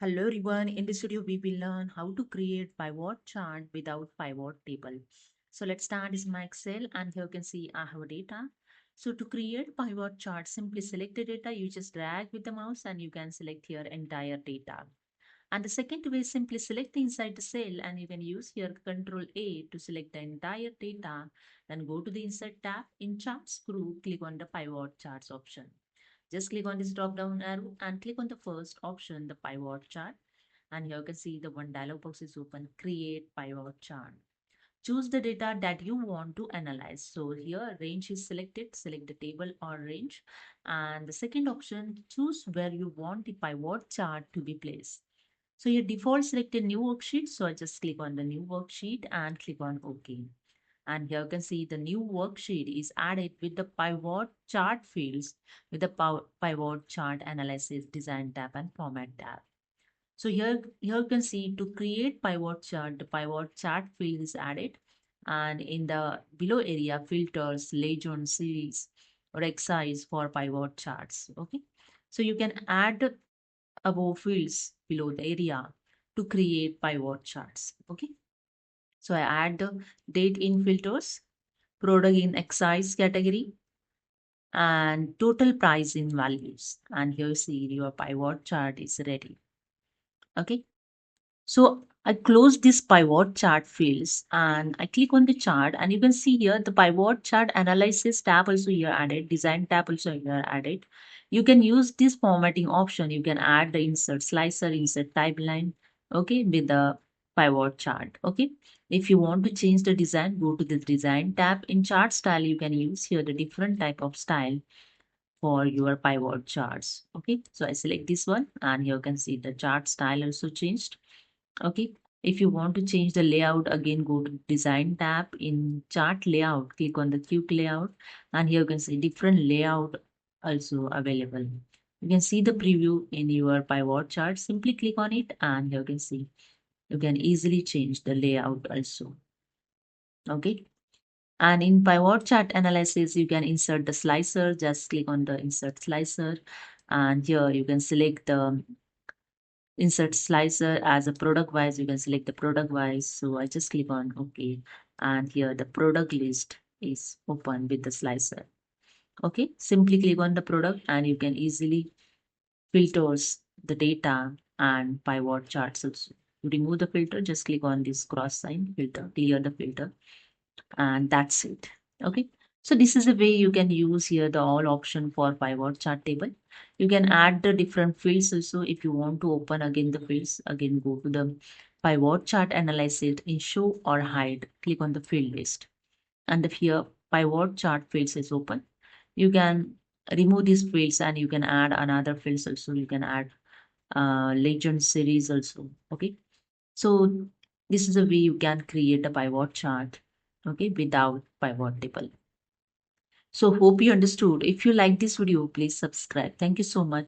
Hello everyone, in this video we will learn how to create pivot chart without pivot table. So let's start this my Excel and here you can see I have data. So to create pivot chart, simply select the data, you just drag with the mouse and you can select here entire data. And the second way is simply select the inside the cell and you can use here ctrl A to select the entire data. Then go to the insert tab in charts group, click on the pivot charts option. Just click on this drop down arrow and click on the first option, the pivot chart. And here you can see the one dialog box is open, create pivot chart. Choose the data that you want to analyze. So here range is selected, select the table or range. And the second option, choose where you want the pivot chart to be placed. So your default select a new worksheet. So I just click on the new worksheet and click on OK. And here you can see the new worksheet is added with the pivot chart fields with the pivot chart analysis design tab and format tab. So here you can see to create pivot chart, the pivot chart field is added. And in the below area, filters, legend, series, or excise for pivot charts. Okay. So you can add above fields below the area to create pivot charts. Okay. So I add the date in filters, product in excise category, and total price in values. And here you see your pivot chart is ready. Okay. So I close this pivot chart fields and I click on the chart and you can see here the pivot chart analysis tab also here added, design tab also here added. You can use this formatting option. You can add the insert slicer, insert timeline, okay, with the pivot chart. Okay. If you want to change the design, go to the design tab. In chart style, you can use here the different type of style for your pivot charts. Okay. So I select this one and here you can see the chart style also changed. Okay. If you want to change the layout, again go to design tab. In chart layout, click on the quick layout and here you can see different layout also available. You can see the preview in your pivot chart. Simply click on it and here you can see you can easily change the layout also. Okay. And in pivot chart analysis, you can insert the slicer. Just click on the insert slicer and here you can select the insert slicer as a product wise. You can select the product wise. So I just click on OK. And here the product list is open with the slicer. Okay. Simply click on the product and you can easily filters the data and pivot charts also. To remove the filter, just click on this cross sign filter, clear the filter, and that's it. Okay. So this is the way you can use here the all option for pivot chart table. You can add the different fields also. If you want to open again the fields, again go to the pivot chart analysis in show or hide, click on the field list and the here pivot chart fields is open. You can remove these fields and you can add another fields also. You can add legend series also. Okay. So this is a way you can create a pivot chart, okay, without pivot table. So hope you understood. If you like this video, please subscribe. Thank you so much.